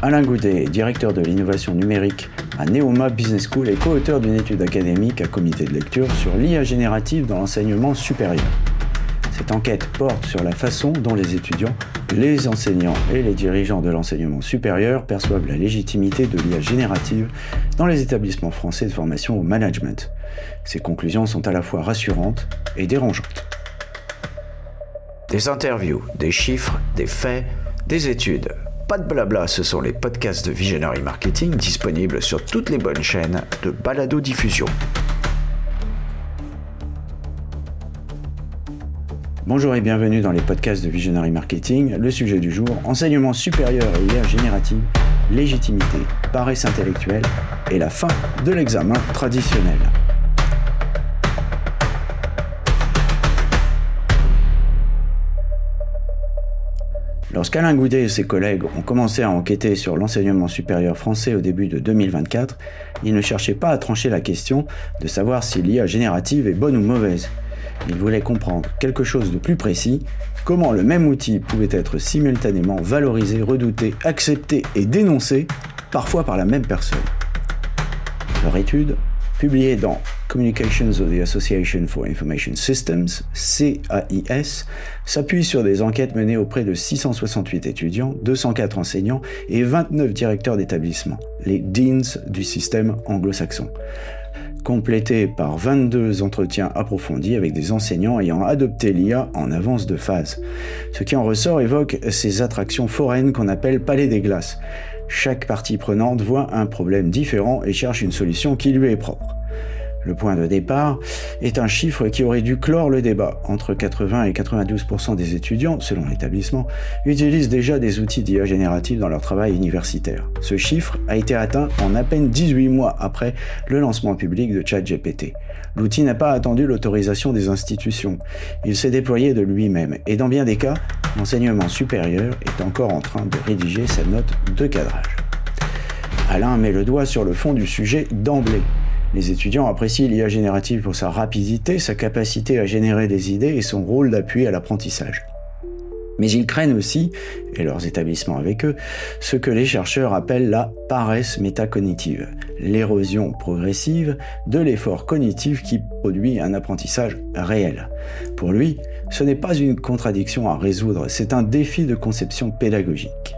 Alain Goudey, directeur de l'innovation numérique à Neoma Business School et co-auteur d'une étude académique à comité de lecture sur l'IA générative dans l'enseignement supérieur. Cette enquête porte sur la façon dont les étudiants, les enseignants et les dirigeants de l'enseignement supérieur perçoivent la légitimité de l'IA générative dans les établissements français de formation au management. Ces conclusions sont à la fois rassurantes et dérangeantes. Des interviews, des chiffres, des faits, des études. Pas de blabla, ce sont les podcasts de Visionary Marketing disponibles sur toutes les bonnes chaînes de balado-diffusion. Bonjour et bienvenue dans les podcasts de Visionary Marketing. Le sujet du jour, enseignement supérieur et IA générative, légitimité, paresse intellectuelle et la fin de l'examen traditionnel. Lorsqu'Alain Goudey et ses collègues ont commencé à enquêter sur l'enseignement supérieur français au début de 2024, ils ne cherchaient pas à trancher la question de savoir si l'IA générative est bonne ou mauvaise. Ils voulaient comprendre quelque chose de plus précis, comment le même outil pouvait être simultanément valorisé, redouté, accepté et dénoncé, parfois par la même personne. Leur étude, publiée dans Communications of the Association for Information Systems, CAIS, s'appuie sur des enquêtes menées auprès de 668 étudiants, 204 enseignants et 29 directeurs d'établissements, les deans du système anglo-saxon, complétée par 22 entretiens approfondis avec des enseignants ayant adopté l'IA en avance de phase. Ce qui en ressort évoque ces attractions foraines qu'on appelle palais des glaces. Chaque partie prenante voit un problème différent et cherche une solution qui lui est propre. Le point de départ est un chiffre qui aurait dû clore le débat. Entre 80 et 92% des étudiants, selon l'établissement, utilisent déjà des outils d'IA générative dans leur travail universitaire. Ce chiffre a été atteint en à peine 18 mois après le lancement public de ChatGPT. L'outil n'a pas attendu l'autorisation des institutions. Il s'est déployé de lui-même et dans bien des cas, l'enseignement supérieur est encore en train de rédiger sa note de cadrage. Alain met le doigt sur le fond du sujet d'emblée. Les étudiants apprécient l'IA générative pour sa rapidité, sa capacité à générer des idées et son rôle d'appui à l'apprentissage. Mais ils craignent aussi, et leurs établissements avec eux, ce que les chercheurs appellent la paresse métacognitive, l'érosion progressive de l'effort cognitif qui produit un apprentissage réel. Pour lui, ce n'est pas une contradiction à résoudre, c'est un défi de conception pédagogique.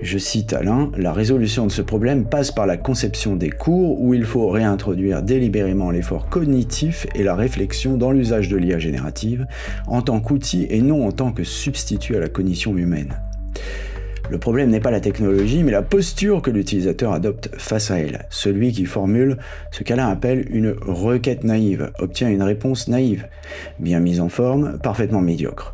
Je cite Alain, « La résolution de ce problème passe par la conception des cours où il faut réintroduire délibérément l'effort cognitif et la réflexion dans l'usage de l'IA générative en tant qu'outil et non en tant que substitut à la cognition humaine. Le problème n'est pas la technologie, mais la posture que l'utilisateur adopte face à elle. Celui qui formule ce qu'Alain appelle une requête naïve obtient une réponse naïve, bien mise en forme, parfaitement médiocre.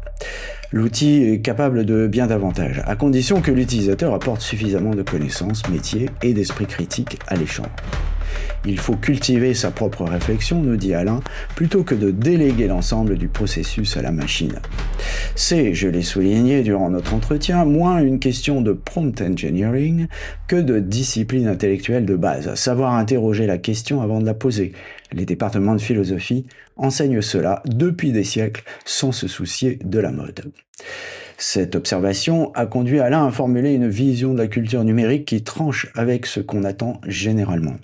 L'outil est capable de bien davantage, à condition que l'utilisateur apporte suffisamment de connaissances, métiers et d'esprit critique à l'échange. Il faut cultiver sa propre réflexion, nous dit Alain, plutôt que de déléguer l'ensemble du processus à la machine. C'est, je l'ai souligné durant notre entretien, moins une question de prompt engineering que de discipline intellectuelle de base, savoir interroger la question avant de la poser. Les départements de philosophie enseignent cela depuis des siècles sans se soucier de la mode. Cette observation a conduit Alain à formuler une vision de la culture numérique qui tranche avec ce qu'on attend généralement.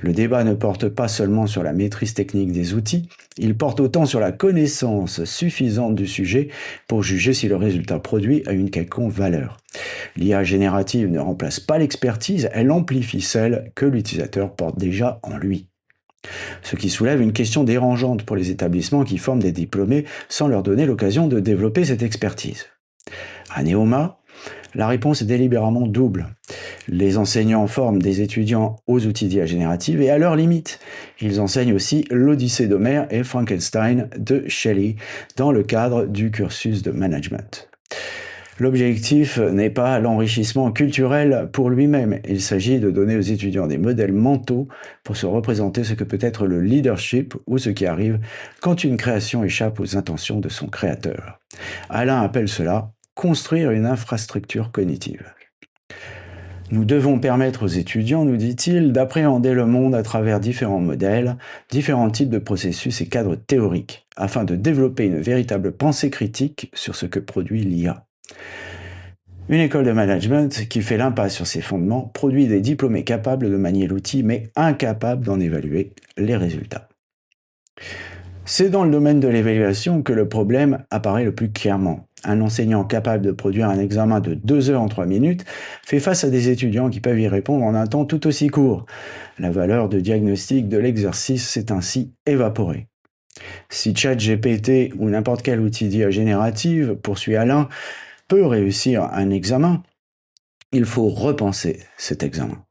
Le débat ne porte pas seulement sur la maîtrise technique des outils, il porte autant sur la connaissance suffisante du sujet pour juger si le résultat produit a une quelconque valeur. L'IA générative ne remplace pas l'expertise, elle amplifie celle que l'utilisateur porte déjà en lui. Ce qui soulève une question dérangeante pour les établissements qui forment des diplômés sans leur donner l'occasion de développer cette expertise. À Neoma, la réponse est délibérément double. Les enseignants forment des étudiants aux outils d'IA générative et à leurs limites. Ils enseignent aussi l'Odyssée d'Homère et Frankenstein de Shelley dans le cadre du cursus de management. L'objectif n'est pas l'enrichissement culturel pour lui-même. Il s'agit de donner aux étudiants des modèles mentaux pour se représenter ce que peut être le leadership ou ce qui arrive quand une création échappe aux intentions de son créateur. Alain appelle cela « construire une infrastructure cognitive ». Nous devons permettre aux étudiants, nous dit-il, d'appréhender le monde à travers différents modèles, différents types de processus et cadres théoriques, afin de développer une véritable pensée critique sur ce que produit l'IA. Une école de management qui fait l'impasse sur ses fondements produit des diplômés capables de manier l'outil mais incapables d'en évaluer les résultats. C'est dans le domaine de l'évaluation que le problème apparaît le plus clairement. Un enseignant capable de produire un examen de 2 heures en 3 minutes fait face à des étudiants qui peuvent y répondre en un temps tout aussi court. La valeur de diagnostic de l'exercice s'est ainsi évaporée. Si ChatGPT ou n'importe quel outil d'IA générative, poursuit Alain, peut réussir un examen, il faut repenser cet examen.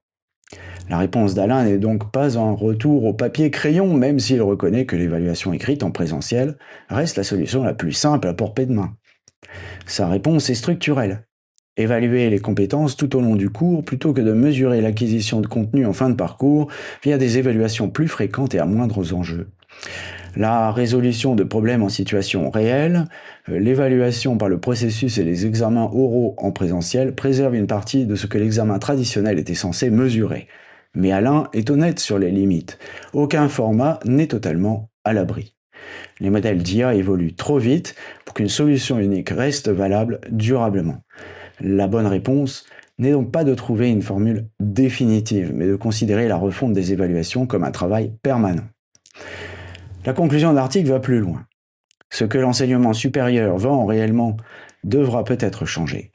La réponse d'Alain n'est donc pas un retour au papier crayon, même s'il reconnaît que l'évaluation écrite en présentiel reste la solution la plus simple à portée de main. Sa réponse est structurelle. Évaluer les compétences tout au long du cours plutôt que de mesurer l'acquisition de contenu en fin de parcours via des évaluations plus fréquentes et à moindres enjeux. La résolution de problèmes en situation réelle, l'évaluation par le processus et les examens oraux en présentiel préservent une partie de ce que l'examen traditionnel était censé mesurer. Mais Alain est honnête sur les limites. Aucun format n'est totalement à l'abri. Les modèles d'IA évoluent trop vite pour qu'une solution unique reste valable durablement. La bonne réponse n'est donc pas de trouver une formule définitive, mais de considérer la refonte des évaluations comme un travail permanent. La conclusion de l'article va plus loin. Ce que l'enseignement supérieur vend réellement devra peut-être changer.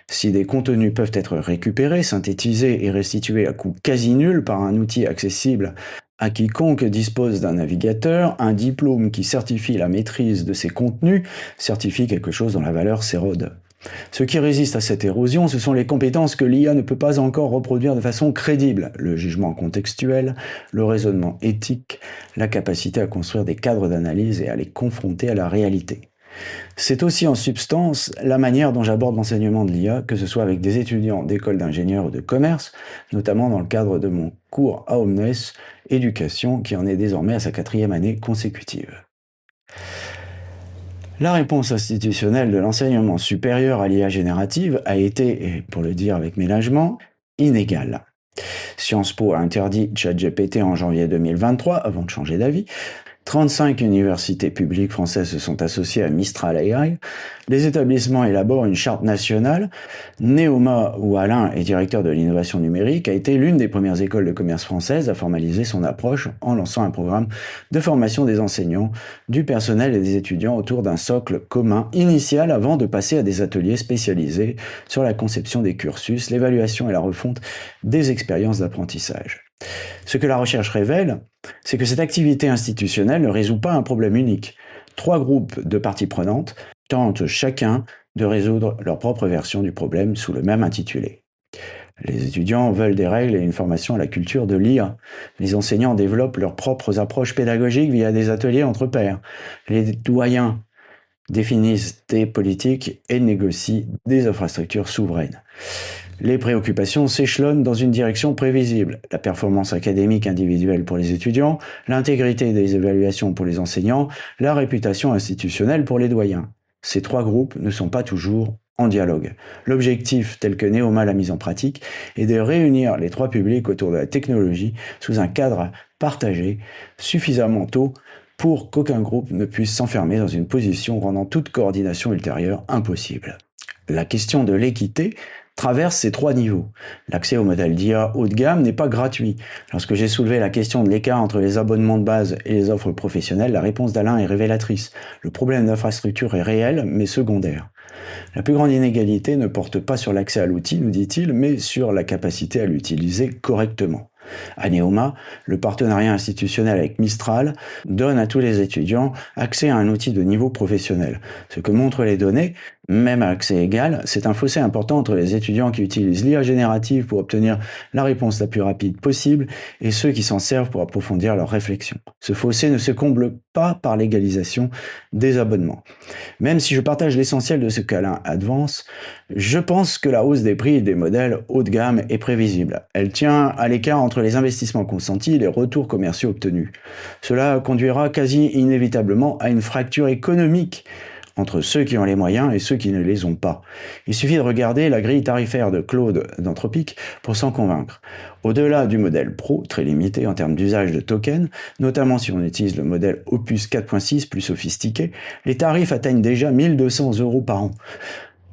Si des contenus peuvent être récupérés, synthétisés et restitués à coût quasi nul par un outil accessible à quiconque dispose d'un navigateur, un diplôme qui certifie la maîtrise de ces contenus certifie quelque chose dont la valeur s'érode. Ce qui résiste à cette érosion, ce sont les compétences que l'IA ne peut pas encore reproduire de façon crédible. Le jugement contextuel, le raisonnement éthique, la capacité à construire des cadres d'analyse et à les confronter à la réalité. C'est aussi en substance la manière dont j'aborde l'enseignement de l'IA, que ce soit avec des étudiants d'écoles d'ingénieurs ou de commerce, notamment dans le cadre de mon cours à Omnes, éducation, qui en est désormais à sa 4e année consécutive. La réponse institutionnelle de l'enseignement supérieur à l'IA générative a été, et pour le dire avec ménagement, inégale. Sciences Po a interdit ChatGPT en janvier 2023, avant de changer d'avis. 35 universités publiques françaises se sont associées à Mistral AI. Les établissements élaborent une charte nationale. Neoma, où Alain est directeur de l'innovation numérique, a été l'une des premières écoles de commerce françaises à formaliser son approche en lançant un programme de formation des enseignants, du personnel et des étudiants autour d'un socle commun initial avant de passer à des ateliers spécialisés sur la conception des cursus, l'évaluation et la refonte des expériences d'apprentissage. Ce que la recherche révèle, c'est que cette activité institutionnelle ne résout pas un problème unique. 3 groupes de parties prenantes tentent chacun de résoudre leur propre version du problème sous le même intitulé. Les étudiants veulent des règles et une formation à la culture de l'IA. Les enseignants développent leurs propres approches pédagogiques via des ateliers entre pairs. Les doyens définissent des politiques et négocient des infrastructures souveraines. Les préoccupations s'échelonnent dans une direction prévisible. La performance académique individuelle pour les étudiants, l'intégrité des évaluations pour les enseignants, la réputation institutionnelle pour les doyens. Ces 3 groupes ne sont pas toujours en dialogue. L'objectif, tel que Neoma l'a mis en pratique, est de réunir les 3 publics autour de la technologie sous un cadre partagé suffisamment tôt pour qu'aucun groupe ne puisse s'enfermer dans une position rendant toute coordination ultérieure impossible. La question de l'équité traverse ces 3 niveaux. L'accès au modèle d'IA haut de gamme n'est pas gratuit. Lorsque j'ai soulevé la question de l'écart entre les abonnements de base et les offres professionnelles, la réponse d'Alain est révélatrice. Le problème d'infrastructure est réel, mais secondaire. La plus grande inégalité ne porte pas sur l'accès à l'outil, nous dit-il, mais sur la capacité à l'utiliser correctement. À Neoma, le partenariat institutionnel avec Mistral donne à tous les étudiants accès à un outil de niveau professionnel. Ce que montrent les données, même à accès égal, c'est un fossé important entre les étudiants qui utilisent l'IA générative pour obtenir la réponse la plus rapide possible et ceux qui s'en servent pour approfondir leur réflexion. Ce fossé ne se comble pas par l'égalisation des abonnements. Même si je partage l'essentiel de ce qu'Alain avance, je pense que la hausse des prix des modèles haut de gamme est prévisible. Elle tient à l'écart entre les investissements consentis et les retours commerciaux obtenus. Cela conduira quasi inévitablement à une fracture économique entre ceux qui ont les moyens et ceux qui ne les ont pas. Il suffit de regarder la grille tarifaire de Claude d'Anthropique pour s'en convaincre. Au-delà du modèle Pro, très limité en termes d'usage de tokens, notamment si on utilise le modèle Opus 4.6 plus sophistiqué, les tarifs atteignent déjà 1 200 € par an.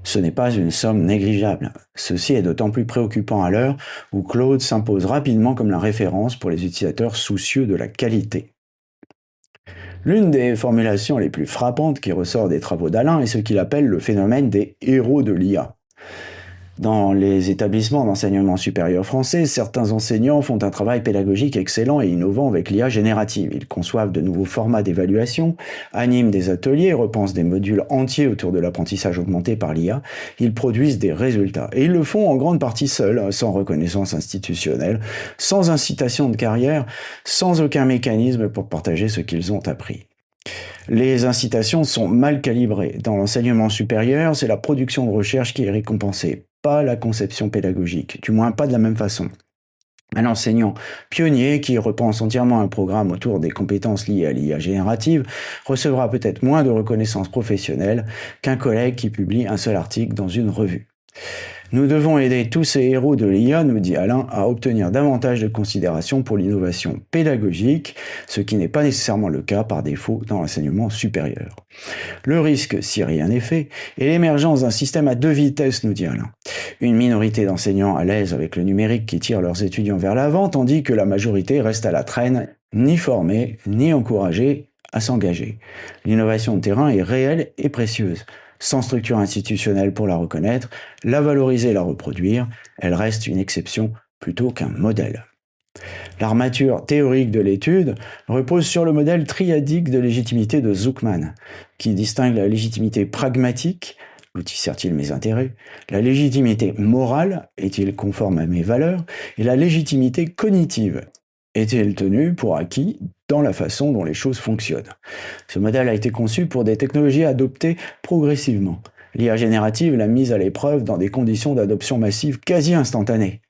Ce n'est pas une somme négligeable. Ceci est d'autant plus préoccupant à l'heure où Claude s'impose rapidement comme la référence pour les utilisateurs soucieux de la qualité. L'une des formulations les plus frappantes qui ressort des travaux d'Alain est ce qu'il appelle le phénomène des héros de l'IA. Dans les établissements d'enseignement supérieur français, certains enseignants font un travail pédagogique excellent et innovant avec l'IA générative. Ils conçoivent de nouveaux formats d'évaluation, animent des ateliers, repensent des modules entiers autour de l'apprentissage augmenté par l'IA. Ils produisent des résultats. Et ils le font en grande partie seuls, sans reconnaissance institutionnelle, sans incitation de carrière, sans aucun mécanisme pour partager ce qu'ils ont appris. Les incitations sont mal calibrées. Dans l'enseignement supérieur, c'est la production de recherche qui est récompensée, pas la conception pédagogique, du moins pas de la même façon. Un enseignant pionnier qui repense entièrement un programme autour des compétences liées à l'IA générative recevra peut-être moins de reconnaissance professionnelle qu'un collègue qui publie un seul article dans une revue. Nous devons aider tous ces héros de l'IA, nous dit Alain, à obtenir davantage de considération pour l'innovation pédagogique, ce qui n'est pas nécessairement le cas par défaut dans l'enseignement supérieur. Le risque, si rien n'est fait, est l'émergence d'un système à 2 vitesses, nous dit Alain. Une minorité d'enseignants à l'aise avec le numérique qui tire leurs étudiants vers l'avant, tandis que la majorité reste à la traîne, ni formée, ni encouragée à s'engager. L'innovation de terrain est réelle et précieuse. Sans structure institutionnelle pour la reconnaître, la valoriser et la reproduire, elle reste une exception plutôt qu'un modèle. L'armature théorique de l'étude repose sur le modèle triadique de légitimité de Zuckman, qui distingue la légitimité pragmatique, l'outil sert-il mes intérêts, la légitimité morale, est-il conforme à mes valeurs, et la légitimité cognitive, est-il tenu pour acquis dans la façon dont les choses fonctionnent. Ce modèle a été conçu pour des technologies adoptées progressivement. L'IA générative l'a mise à l'épreuve dans des conditions d'adoption massive quasi instantanées.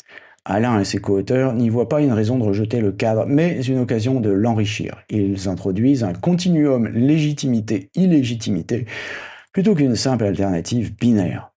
Alain et ses co-auteurs n'y voient pas une raison de rejeter le cadre, mais une occasion de l'enrichir. Ils introduisent un continuum légitimité-illégitimité plutôt qu'une simple alternative binaire.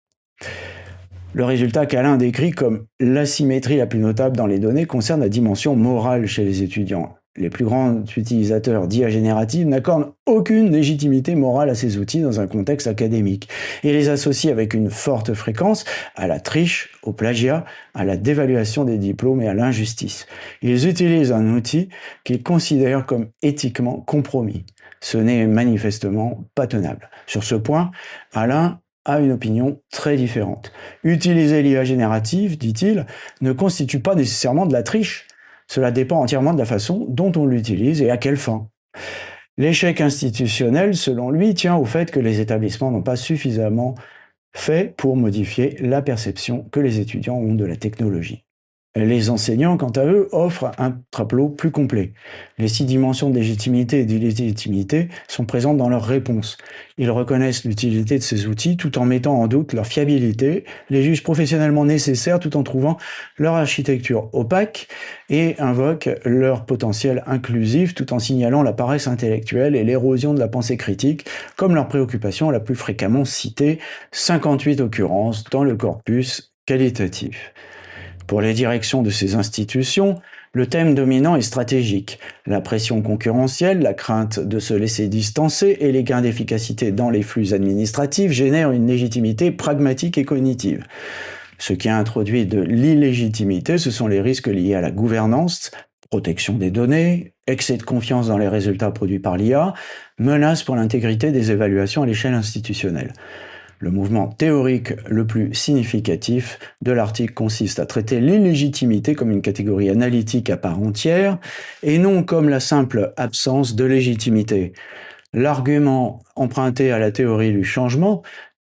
Le résultat qu'Alain décrit comme l'asymétrie la plus notable dans les données concerne la dimension morale chez les étudiants. Les plus grands utilisateurs d'IA générative n'accordent aucune légitimité morale à ces outils dans un contexte académique et les associent avec une forte fréquence à la triche, au plagiat, à la dévaluation des diplômes et à l'injustice. Ils utilisent un outil qu'ils considèrent comme éthiquement compromis. Ce n'est manifestement pas tenable. Sur ce point, Alain a une opinion très différente. Utiliser l'IA générative, dit-il, ne constitue pas nécessairement de la triche. Cela dépend entièrement de la façon dont on l'utilise et à quelle fin. L'échec institutionnel, selon lui, tient au fait que les établissements n'ont pas suffisamment fait pour modifier la perception que les étudiants ont de la technologie. Les enseignants, quant à eux, offrent un tableau plus complet. Les 6 dimensions de légitimité et d'illégitimité sont présentes dans leurs réponses. Ils reconnaissent l'utilité de ces outils tout en mettant en doute leur fiabilité, les jugent professionnellement nécessaires tout en trouvant leur architecture opaque et invoquent leur potentiel inclusif tout en signalant la paresse intellectuelle et l'érosion de la pensée critique comme leur préoccupation la plus fréquemment citée, 58 occurrences dans le corpus qualitatif. Pour les directions de ces institutions, le thème dominant est stratégique. La pression concurrentielle, la crainte de se laisser distancer et les gains d'efficacité dans les flux administratifs génèrent une légitimité pragmatique et cognitive. Ce qui a introduit de l'illégitimité, ce sont les risques liés à la gouvernance, protection des données, excès de confiance dans les résultats produits par l'IA, menace pour l'intégrité des évaluations à l'échelle institutionnelle. Le mouvement théorique le plus significatif de l'article consiste à traiter l'illégitimité comme une catégorie analytique à part entière et non comme la simple absence de légitimité. L'argument emprunté à la théorie du changement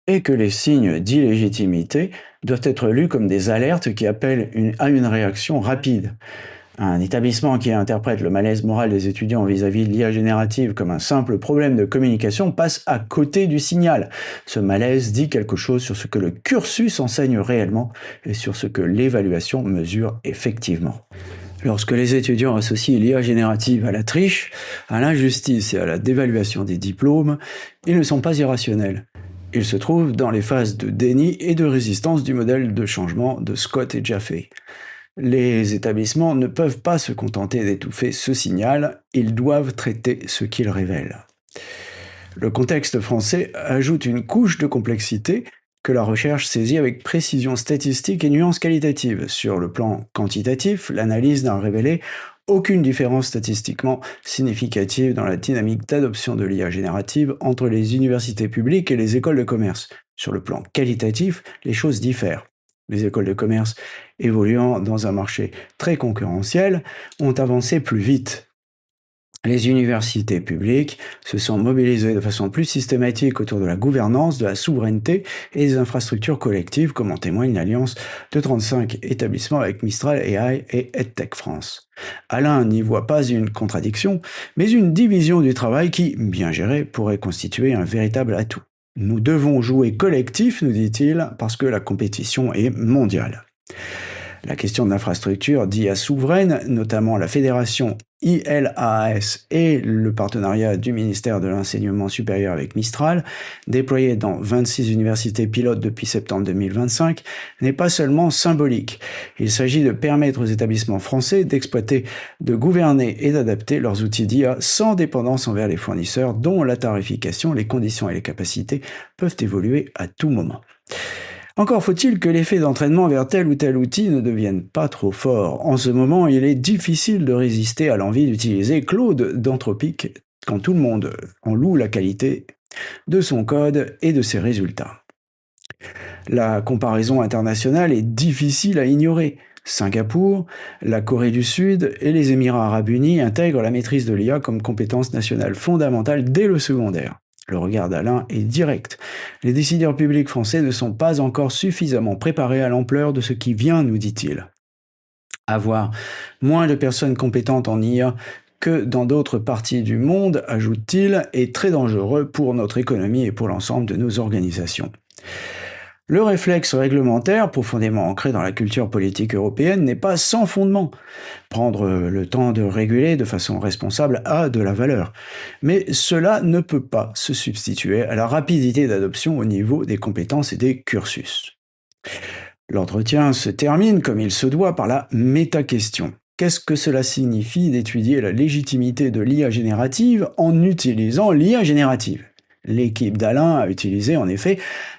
est que les signes d'illégitimité doivent être lus comme des alertes qui appellent à une réaction rapide. Un établissement qui interprète le malaise moral des étudiants vis-à-vis de l'IA générative comme un simple problème de communication passe à côté du signal. Ce malaise dit quelque chose sur ce que le cursus enseigne réellement et sur ce que l'évaluation mesure effectivement. Lorsque les étudiants associent l'IA générative à la triche, à l'injustice et à la dévaluation des diplômes, ils ne sont pas irrationnels. Ils se trouvent dans les phases de déni et de résistance du modèle de changement de Scott et Jaffe. Les établissements ne peuvent pas se contenter d'étouffer ce signal, ils doivent traiter ce qu'il révèle. Le contexte français ajoute une couche de complexité que la recherche saisit avec précision statistique et nuances qualitatives. Sur le plan quantitatif, l'analyse n'a révélé aucune différence statistiquement significative dans la dynamique d'adoption de l'IA générative entre les universités publiques et les écoles de commerce. Sur le plan qualitatif, les choses diffèrent. Les écoles de commerce, évoluant dans un marché très concurrentiel, ont avancé plus vite. Les universités publiques se sont mobilisées de façon plus systématique autour de la gouvernance, de la souveraineté et des infrastructures collectives, comme en témoigne l'alliance de 35 établissements avec Mistral AI et EdTech France. Alain n'y voit pas une contradiction, mais une division du travail qui, bien gérée, pourrait constituer un véritable atout. Nous devons jouer collectif, nous dit-il, parce que la compétition est mondiale. La question de l'infrastructure d'IA souveraine, notamment la fédération ILAAS et le partenariat du ministère de l'enseignement supérieur avec Mistral, déployé dans 26 universités pilotes depuis septembre 2025, n'est pas seulement symbolique. Il s'agit de permettre aux établissements français d'exploiter, de gouverner et d'adapter leurs outils d'IA sans dépendance envers les fournisseurs dont la tarification, les conditions et les capacités peuvent évoluer à tout moment. Encore faut-il que l'effet d'entraînement vers tel ou tel outil ne devienne pas trop fort. En ce moment, il est difficile de résister à l'envie d'utiliser Claude d'Anthropic quand tout le monde en loue la qualité de son code et de ses résultats. La comparaison internationale est difficile à ignorer. Singapour, la Corée du Sud et les Émirats arabes unis intègrent la maîtrise de l'IA comme compétence nationale fondamentale dès le secondaire. Le regard d'Alain est direct. Les décideurs publics français ne sont pas encore suffisamment préparés à l'ampleur de ce qui vient, nous dit-il. Avoir moins de personnes compétentes en IA que dans d'autres parties du monde, ajoute-t-il, est très dangereux pour notre économie et pour l'ensemble de nos organisations. Le réflexe réglementaire, profondément ancré dans la culture politique européenne, n'est pas sans fondement. Prendre le temps de réguler de façon responsable a de la valeur. Mais cela ne peut pas se substituer à la rapidité d'adoption au niveau des compétences et des cursus. L'entretien se termine, comme il se doit, par la méta-question. Qu'est-ce que cela signifie d'étudier la légitimité de l'IA générative en utilisant l'IA générative ? L'équipe d'Alain a utilisé en effet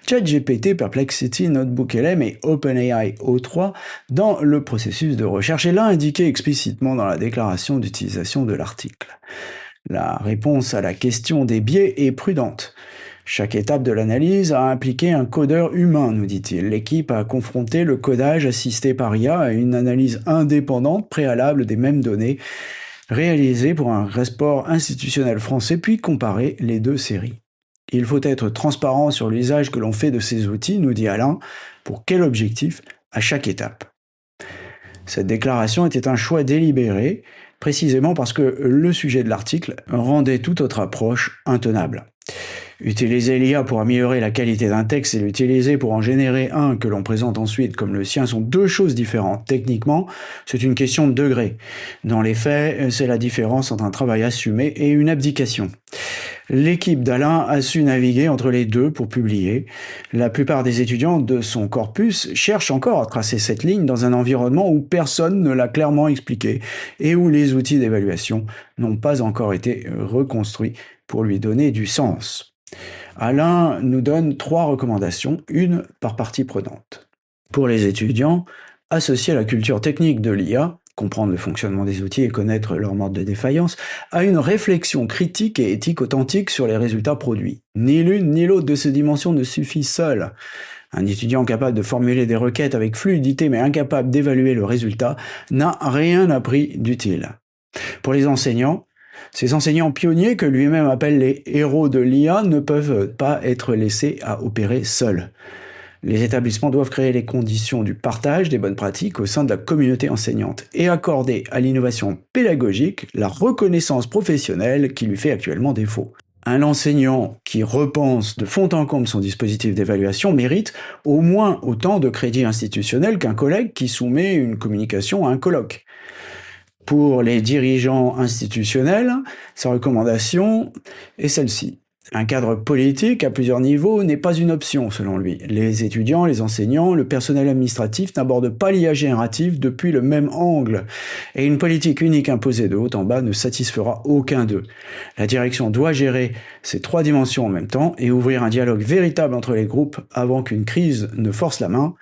ChatGPT, Perplexity, NotebookLM et OpenAI O3 dans le processus de recherche et l'a indiqué explicitement dans la déclaration d'utilisation de l'article. La réponse à la question des biais est prudente. Chaque étape de l'analyse a impliqué un codeur humain, nous dit-il. L'équipe a confronté le codage assisté par IA à une analyse indépendante préalable des mêmes données réalisées pour un rapport institutionnel français, puis comparé les deux séries. Il faut être transparent sur l'usage que l'on fait de ces outils, nous dit Alain, pour quel objectif à chaque étape. Cette déclaration était un choix délibéré, précisément parce que le sujet de l'article rendait toute autre approche intenable. Utiliser l'IA pour améliorer la qualité d'un texte et l'utiliser pour en générer un que l'on présente ensuite comme le sien sont deux choses différentes. Techniquement, c'est une question de degré. Dans les faits, c'est la différence entre un travail assumé et une abdication. L'équipe d'Alain a su naviguer entre les deux pour publier. La plupart des étudiants de son corpus cherchent encore à tracer cette ligne dans un environnement où personne ne l'a clairement expliqué et où les outils d'évaluation n'ont pas encore été reconstruits pour lui donner du sens. Alain nous donne 3 recommandations, une par partie prenante. Pour les étudiants, associer la culture technique de l'IA, comprendre le fonctionnement des outils et connaître leur mode de défaillance, à une réflexion critique et éthique authentique sur les résultats produits. Ni l'une ni l'autre de ces dimensions ne suffit seule. Un étudiant capable de formuler des requêtes avec fluidité mais incapable d'évaluer le résultat n'a rien appris d'utile. Pour les enseignants, ces enseignants pionniers que lui-même appelle les héros de l'IA ne peuvent pas être laissés à opérer seuls. Les établissements doivent créer les conditions du partage des bonnes pratiques au sein de la communauté enseignante et accorder à l'innovation pédagogique la reconnaissance professionnelle qui lui fait actuellement défaut. Un enseignant qui repense de fond en comble son dispositif d'évaluation mérite au moins autant de crédit institutionnel qu'un collègue qui soumet une communication à un colloque. Pour les dirigeants institutionnels, sa recommandation est celle-ci. Un cadre politique à plusieurs niveaux n'est pas une option, selon lui. Les étudiants, les enseignants, le personnel administratif n'abordent pas l'IA générative depuis le même angle. Et une politique unique imposée de haut en bas ne satisfera aucun d'eux. La direction doit gérer ces trois dimensions en même temps et ouvrir un dialogue véritable entre les groupes avant qu'une crise ne force la main.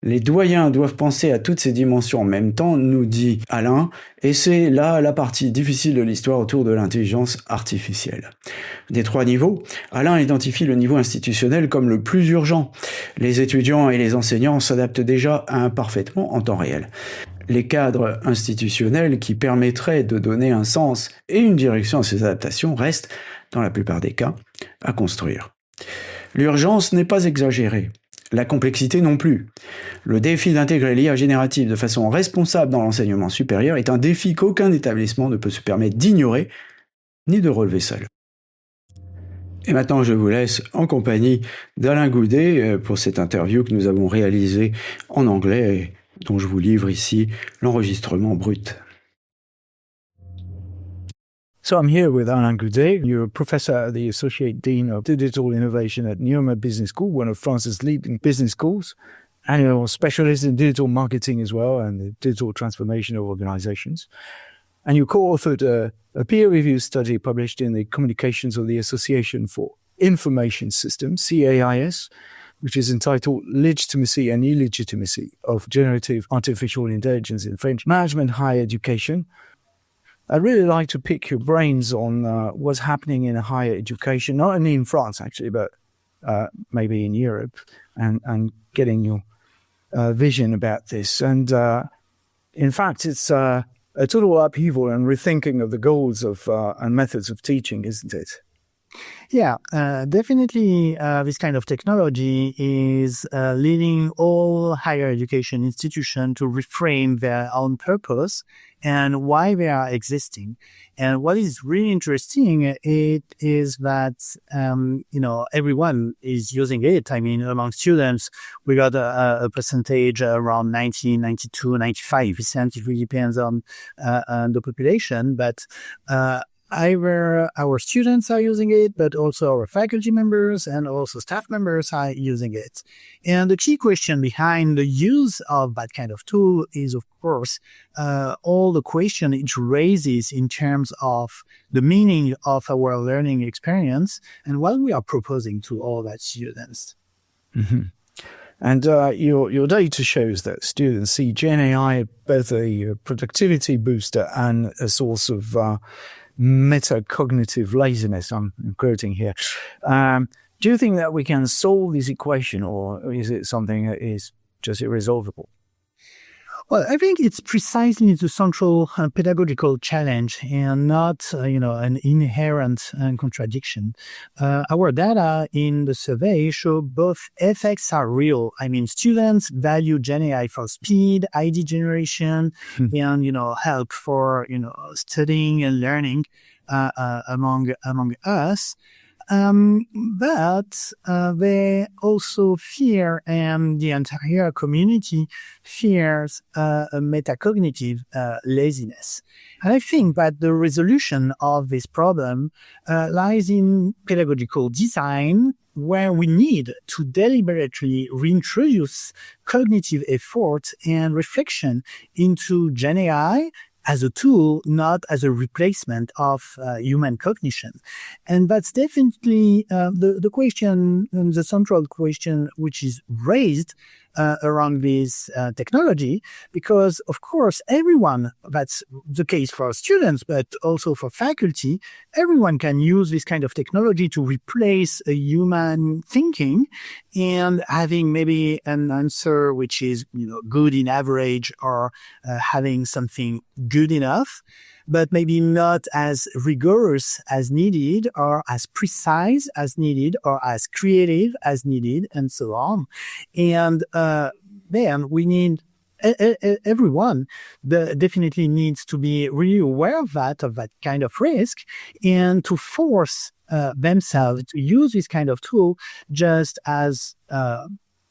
Les doyens doivent penser à toutes ces dimensions en même temps, nous dit Alain, et c'est là la partie difficile de l'histoire autour de l'intelligence artificielle. Des trois niveaux, Alain identifie le niveau institutionnel comme le plus urgent. Les étudiants et les enseignants s'adaptent déjà imparfaitement en temps réel. Les cadres institutionnels qui permettraient de donner un sens et une direction à ces adaptations restent, dans la plupart des cas, à construire. L'urgence n'est pas exagérée. La complexité non plus. Le défi d'intégrer l'IA générative de façon responsable dans l'enseignement supérieur est un défi qu'aucun établissement ne peut se permettre d'ignorer ni de relever seul. Et maintenant, je vous laisse en compagnie d'Alain Goudey pour cette interview que nous avons réalisée en anglais et dont je vous livre ici l'enregistrement brut. So I'm here with Alain Goudey. You're a professor at the Associate Dean of Digital Innovation at Neoma Business School, one of France's leading business schools. And you're a specialist in digital marketing as well and the digital transformation of organizations. And you co-authored a peer-reviewed study published in the Communications of the Association for Information Systems, CAIS, which is entitled Legitimacy and Illegitimacy of Generative Artificial Intelligence in French Management Higher Education. I'd really like to pick your brains on what's happening in higher education, not only in France, actually, but maybe in Europe, and getting your vision about this. And in fact, it's a total upheaval and rethinking of the goals of and methods of teaching, isn't it? Yeah, definitely this kind of technology is leading all higher education institutions to reframe their own purpose and why they are existing. And what is really interesting it is that, everyone is using it. I mean, among students, we got a percentage around 90, 92, 95%. It really depends on the population, but either our students are using it, but also our faculty members and also staff members are using it. And the key question behind the use of that kind of tool is, of course, all the question it raises in terms of the meaning of our learning experience and what we are proposing to all that students. Mm-hmm. And your data shows that students see Gen AI both a productivity booster and a source of metacognitive laziness, I'm quoting here. Do you think that we can solve this equation, or is it something that is just irresolvable? Well, I think it's precisely the central pedagogical challenge and not, an inherent contradiction. Our data in the survey show both effects are real. I mean, students value Gen AI for speed, ID generation, and, help for, studying and learning among us. But they also fear, and the entire community fears a metacognitive laziness. And I think that the resolution of this problem lies in pedagogical design, where we need to deliberately reintroduce cognitive effort and reflection into Gen AI as a tool, not as a replacement of human cognition. And that's definitely the question, the central question which is raised around this technology, because, of course, everyone, that's the case for students, but also for faculty, everyone can use this kind of technology to replace a human thinking and having maybe an answer which is, good in average, or having something good enough, but maybe not as rigorous as needed, or as precise as needed, or as creative as needed, and so on. And then we need everyone definitely needs to be really aware of that kind of risk, and to force themselves to use this kind of tool just as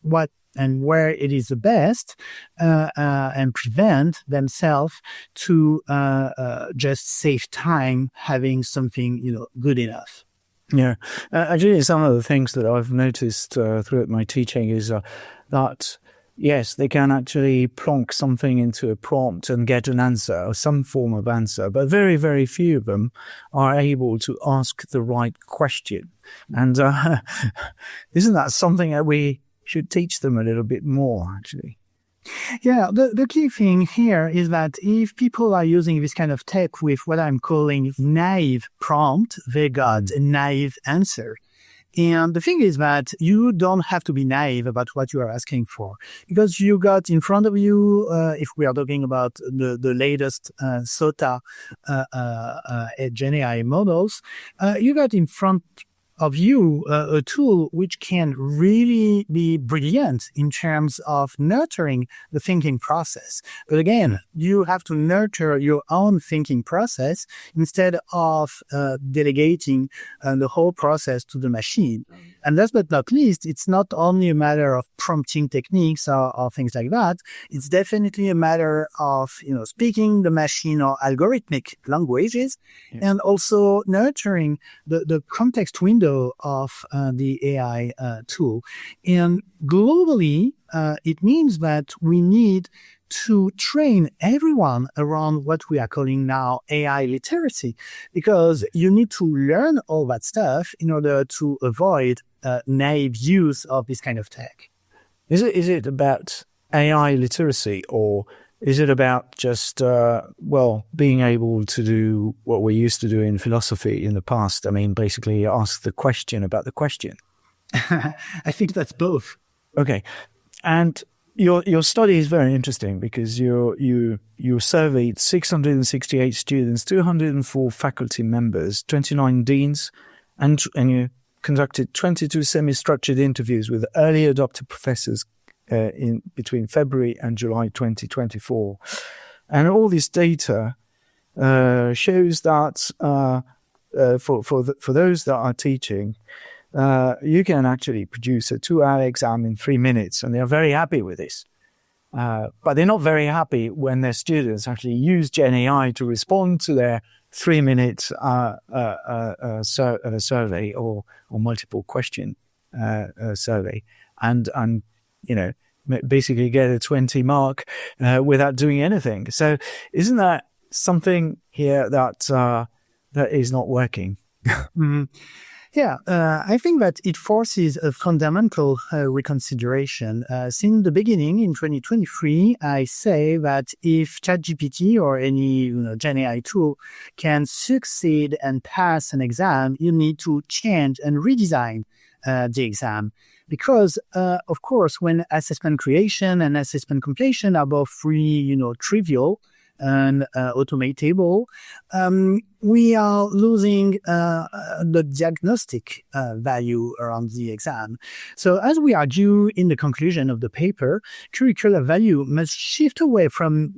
what and where it is the best, and prevent themselves to just save time having something, good enough. Yeah. Actually, some of the things that I've noticed throughout my teaching is that, yes, they can actually plonk something into a prompt and get an answer or some form of answer, but very, very few of them are able to ask the right question. And isn't that something that we should teach them a little bit more, actually? Yeah, the key thing here is that if people are using this kind of tech with what I'm calling naive prompt, they got a naive answer. And the thing is that you don't have to be naive about what you are asking for, because you got in front of you, if we are talking about the latest SOTA GenAI models, you got in front of you a tool which can really be brilliant in terms of nurturing the thinking process. But again, you have to nurture your own thinking process instead of delegating the whole process to the machine. And last but not least, it's not only a matter of prompting techniques or things like that. It's definitely a matter of, speaking the machine or algorithmic languages, and also nurturing the context window of the AI tool. And globally, it means that we need to train everyone around what we are calling now AI literacy, because you need to learn all that stuff in order to avoid naive use of this kind of tech. Is it about AI literacy, or is it about just, being able to do what we used to do in philosophy in the past? I mean, basically ask the question about the question. I think that's both. Okay. And your study is very interesting because you surveyed 668 students, 204 faculty members, 29 deans, and you conducted 22 semi-structured interviews with early adopter professors in between February and July 2024. And all this data shows that for those that are teaching, you can actually produce a 2-hour exam in 3 minutes, and they're very happy with this. But they're not very happy when their students actually use GenAI to respond to their 3-minute survey or multiple question survey, and basically get a 20 mark without doing anything. So isn't that something here that is not working? Mm-hmm. Yeah, I think that it forces a fundamental reconsideration. Since the beginning in 2023, I say that if ChatGPT or any GenAI tool can succeed and pass an exam, you need to change and redesign the exam. Because, of course, when assessment creation and assessment completion are both really, trivial and automatable, we are losing the diagnostic value around the exam. So as we argue in the conclusion of the paper, curricular value must shift away from,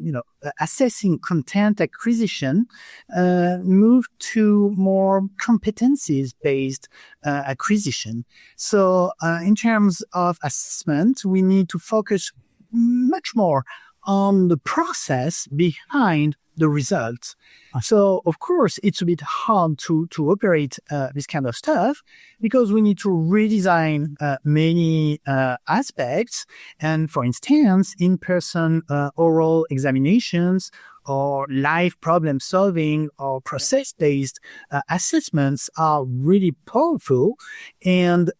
assessing content acquisition, move to more competencies-based acquisition. So in terms of assessment, we need to focus much more on the process behind the results. So, of course, it's a bit hard to operate this kind of stuff because we need to redesign many aspects. And for instance, in-person oral examinations or live problem solving or process-based assessments are really powerful. And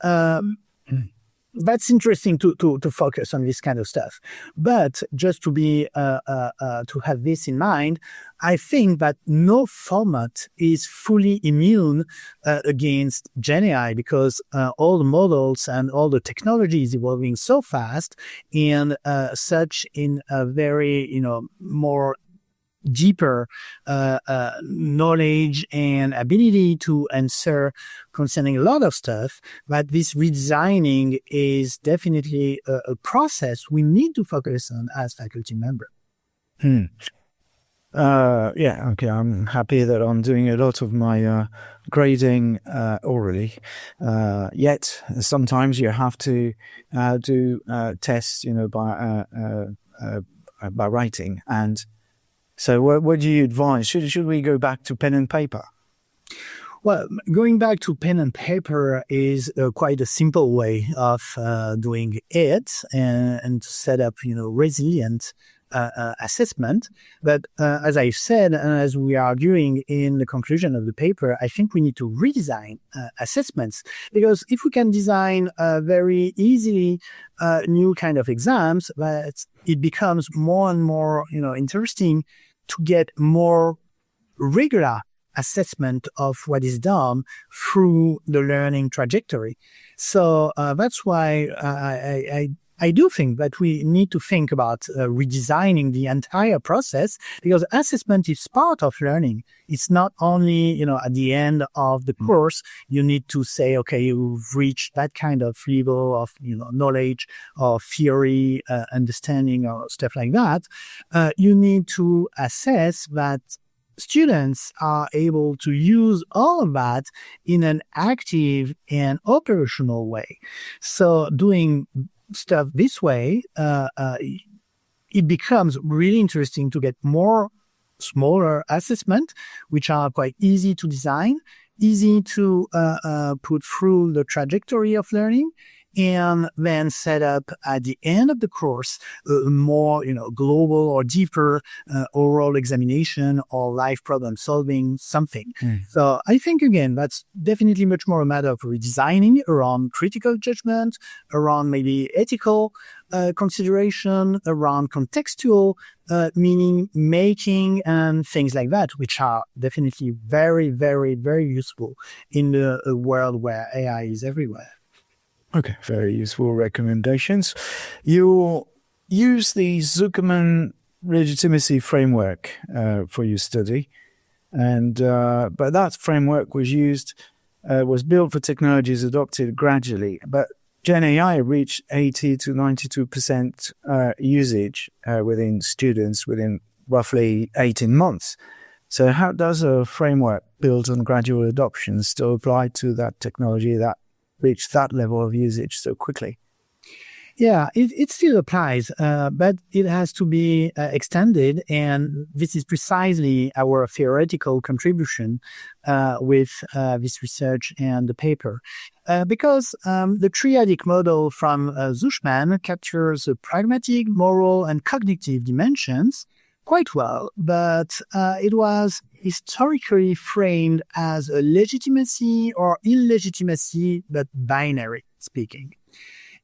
that's interesting to focus on this kind of stuff. But just to be to have this in mind, I think that no format is fully immune against GenAI because all the models and all the technology is evolving so fast and such in a very more deeper knowledge and ability to answer concerning a lot of stuff, but this redesigning is definitely a process we need to focus on as faculty member. Okay. I'm happy that I'm doing a lot of my grading orally. Yet sometimes you have to do tests, by writing. And so what do you advise? Should we go back to pen and paper? Well, going back to pen and paper is quite a simple way of doing it and to set up, resilient assessment. But as I said, and as we are arguing in the conclusion of the paper, I think we need to redesign assessments, because if we can design very easily new kind of exams, but it becomes more and more, interesting to get more regular assessment of what is done through the learning trajectory. So that's why I do think that we need to think about redesigning the entire process, because assessment is part of learning. It's not only, at the end of the course, you need to say, okay, you've reached that kind of level of, knowledge or theory, understanding or stuff like that. You need to assess that students are able to use all of that in an active and operational way. So doing stuff this way, it becomes really interesting to get more smaller assessment, which are quite easy to design, easy to put through the trajectory of learning, and then set up at the end of the course a more, global or deeper oral examination or live problem solving something. So I think, again, that's definitely much more a matter of redesigning around critical judgment, around maybe ethical consideration, around contextual meaning making, and things like that, which are definitely very, very, very useful in a world where AI is everywhere. Okay, very useful recommendations. You use the Zuckerman legitimacy framework for your study, and but that framework was built for technologies adopted gradually. But Gen AI reached 80 to 92% usage within students within roughly 18 months. So how does a framework built on gradual adoption still apply to that technology that reached that level of usage so quickly? Yeah, it still applies, but it has to be extended. And this is precisely our theoretical contribution with this research and the paper. Because the triadic model from Zuckerman captures the pragmatic, moral, and cognitive dimensions quite well, but it was historically framed as a legitimacy or illegitimacy, but binary speaking.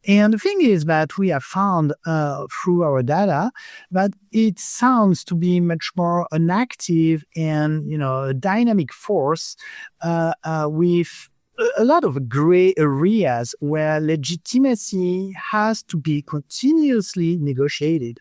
And the thing is that we have found through our data that it sounds to be much more an active and, a dynamic force with a lot of gray areas where legitimacy has to be continuously negotiated.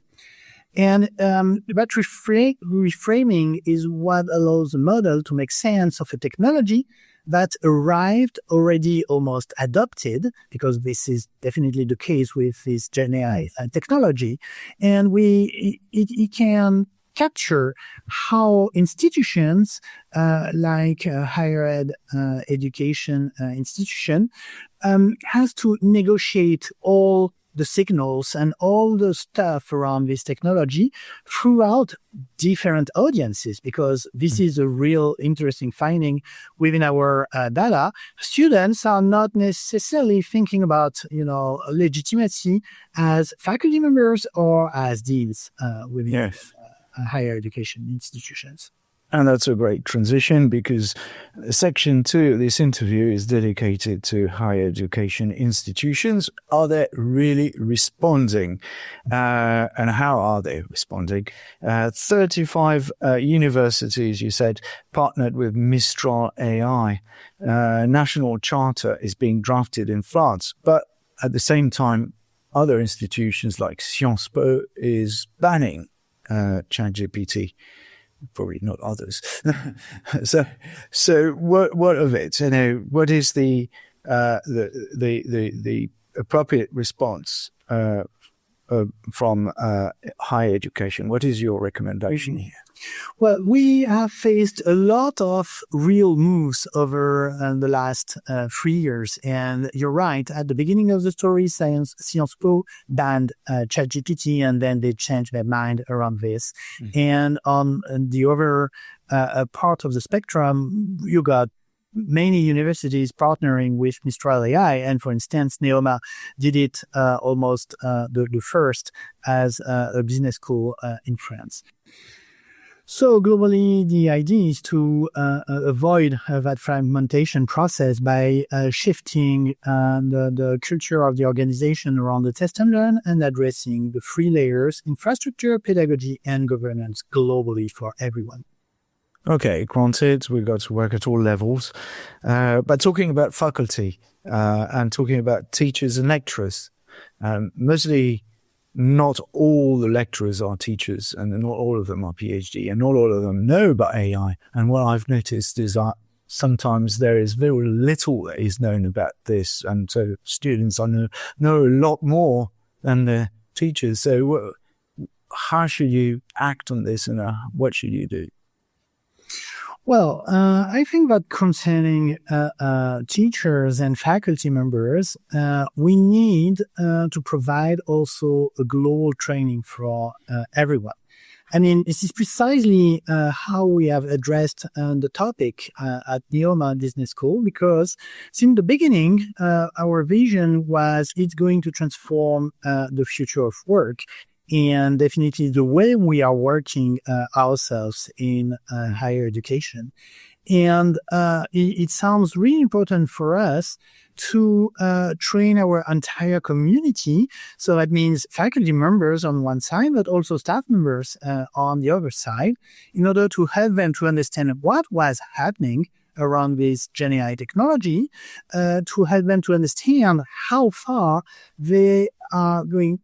And that reframing is what allows the model to make sense of a technology that arrived already almost adopted, because this is definitely the case with this Gen AI technology. And it can capture how institutions like higher ed education institution has to negotiate all the signals and all the stuff around this technology throughout different audiences, because this is a real interesting finding within our data. Students are not necessarily thinking about, legitimacy as faculty members or as deans within higher education institutions. And that's a great transition, because section 2 of this interview is dedicated to higher education institutions. Are they really responding? And how are they responding? 35 universities, you said, partnered with Mistral AI. National charter is being drafted in France. But at the same time, other institutions like Sciences Po is banning ChatGPT. Probably not others. So what of it? What is the appropriate response from higher education? What is your recommendation here? Well, we have faced a lot of real moves over the last 3 years. And you're right, at the beginning of the story, Sciences Po banned ChatGPT, and then they changed their mind around this. And on the other part of the spectrum, you got many universities partnering with Mistral AI. And for instance, Neoma did it almost the first as a business school in France. So globally, the idea is to avoid that fragmentation process by shifting the culture of the organization around the test and learn and addressing the three layers: infrastructure, pedagogy, and governance globally for everyone. Okay, granted, we've got to work at all levels. But talking about faculty and talking about teachers and lecturers, mostly not all the lecturers are teachers, and not all of them are PhD, and not all of them know about AI. And what I've noticed is that sometimes there is very little that is known about this, and so students know a lot more than the teachers. So how should you act on this, and what should you do? Well, I think that concerning teachers and faculty members, we need to provide also a global training for everyone. I mean, this is precisely how we have addressed the topic at Neoma Business School, because since the beginning, our vision was it's going to transform the future of work. And definitely the way we are working ourselves in higher education. And it sounds really important for us to train our entire community. So that means faculty members on one side, but also staff members on the other side, in order to help them to understand what was happening around this GenAI technology, to help them to understand how far they are going,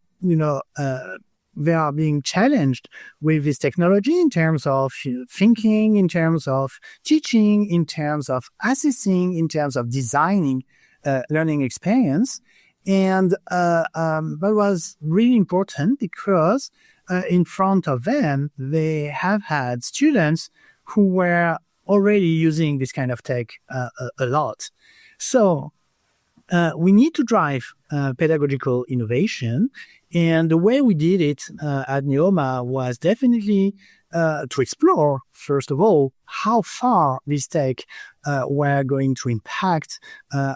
they are being challenged with this technology in terms of thinking, in terms of teaching, in terms of assessing, in terms of designing learning experience. And that was really important because in front of them, they have had students who were already using this kind of tech a lot. So we need to drive pedagogical innovation. And the way we did it at Neoma was definitely to explore, first of all, how far this tech were going to impact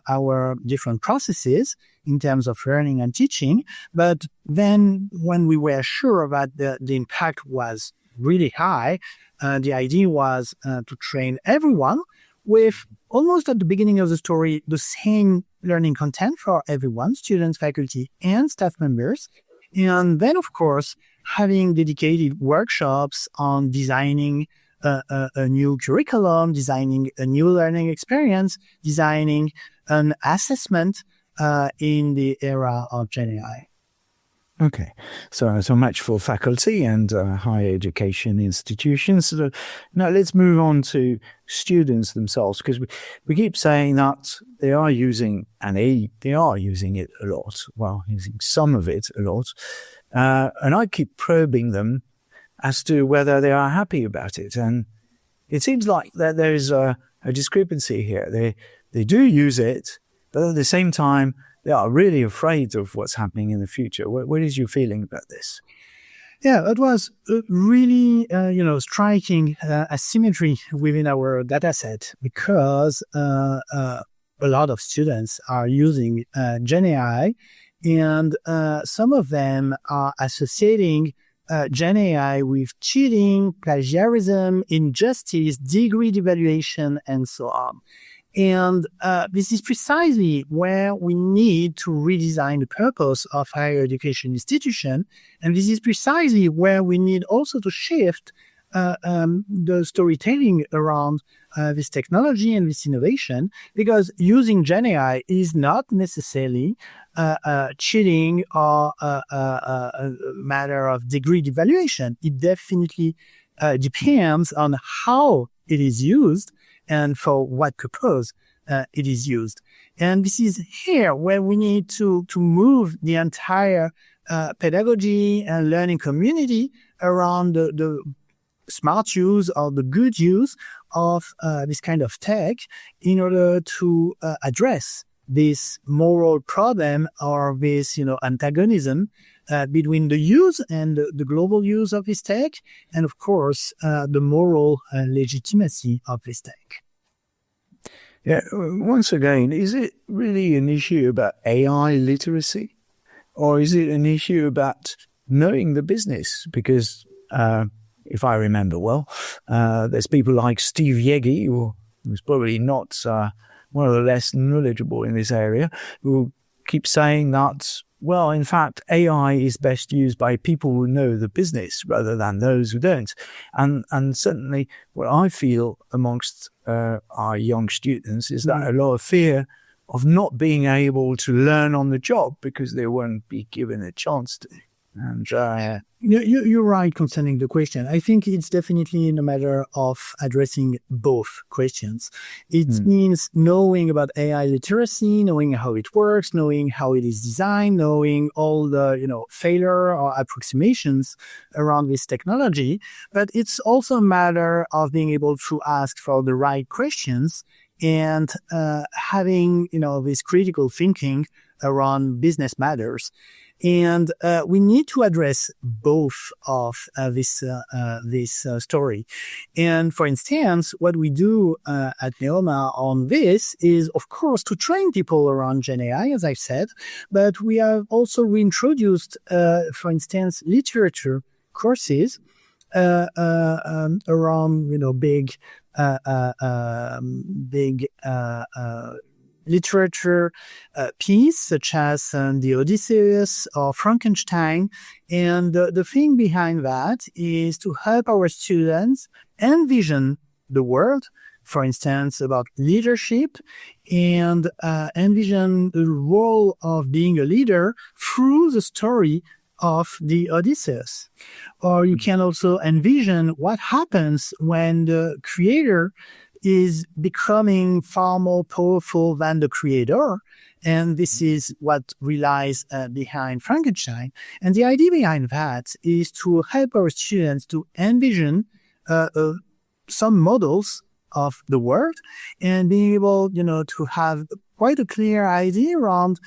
our different processes in terms of learning and teaching. But then when we were sure that the impact was really high, the idea was to train everyone with almost at the beginning of the story, the same learning content for everyone, students, faculty, and staff members. And then, of course, having dedicated workshops on designing a new curriculum, designing a new learning experience, designing an assessment in the era of GenAI. Okay, so much for faculty and higher education institutions. So now let's move on to students themselves, because we keep saying that they are using, and they are using it a lot, well, using some of it a lot, and I keep probing them as to whether they are happy about it. And it seems like that there is a discrepancy here. They do use it, but at the same time, they are really afraid of what's happening in the future. What is your feeling about this? Yeah, it was really, striking asymmetry within our data set, because a lot of students are using GenAI, and some of them are associating GenAI with cheating, plagiarism, injustice, degree devaluation, and so on. And this is precisely where we need to redesign the purpose of higher education institution. And this is precisely where we need also to shift the storytelling around this technology and this innovation, because using GenAI is not necessarily cheating or a matter of degree devaluation. It definitely depends on how it is used and for what purpose it is used. And this is here where we need to move the entire pedagogy and learning community around the smart use or the good use of this kind of tech in order to address this moral problem or this, antagonism between the use and the global use of this tech, and of course, the moral legitimacy of this tech. Yeah, once again, is it really an issue about AI literacy? Or is it an issue about knowing the business? Because if I remember well, there's people like Steve Yegi, who's probably not one of the less knowledgeable in this area, who keep saying that, well, in fact, AI is best used by people who know the business rather than those who don't. And certainly what I feel amongst our young students is that a lot of fear of not being able to learn on the job because they won't be given a chance to. And you're right concerning the question. I think it's definitely a matter of addressing both questions. It means knowing about AI literacy, knowing how it works, knowing how it is designed, knowing all the failure or approximations around this technology. But it's also a matter of being able to ask for the right questions and having this critical thinking around business matters. And we need to address both of this story. And for instance, what we do at Neoma on this is, of course, to train people around Gen AI, as I said, but we have also reintroduced, for instance, literature courses around big literature piece, such as the Odyssey or Frankenstein. And the thing behind that is to help our students envision the world, for instance, about leadership, and envision the role of being a leader through the story of the Odyssey. Or you can also envision what happens when the creator is becoming far more powerful than the creator. And this is what relies behind Frankenstein. And the idea behind that is to help our students to envision some models of the world and being able, to have quite a clear idea around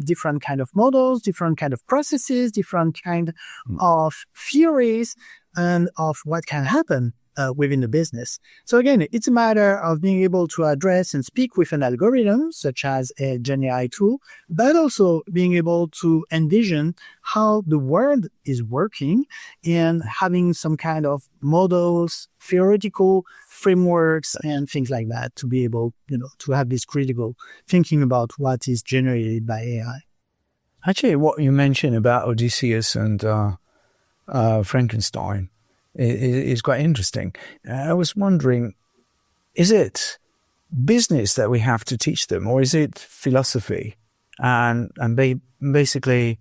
different kind of models, different kind of processes, different kind of theories, and of what can happen within the business. So again, it's a matter of being able to address and speak with an algorithm, such as a Gen AI tool, but also being able to envision how the world is working and having some kind of models, theoretical frameworks, and things like that to be able, to have this critical thinking about what is generated by AI. Actually, what you mentioned about Odysseus and Frankenstein is quite interesting. I was wondering, is it business that we have to teach them, or is it philosophy? And basically,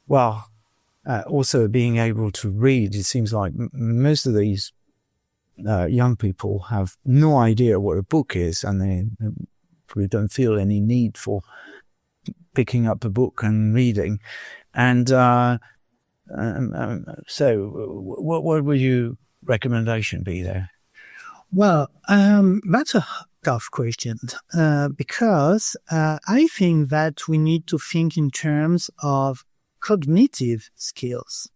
also being able to read. It seems like most of these young people have no idea what a book is, and they probably don't feel any need for picking up a book and reading. And so what would your recommendation be there? Well, that's a tough question because I think that we need to think in terms of cognitive skills.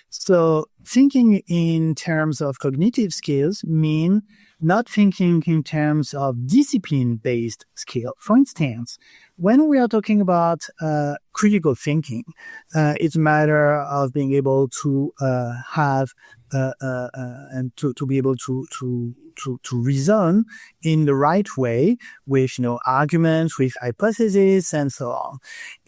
So thinking in terms of cognitive skills mean not thinking in terms of discipline-based skill. For instance, when we are talking about critical thinking, it's a matter of being able to have and to be able to reason in the right way with arguments, with hypotheses, and so on.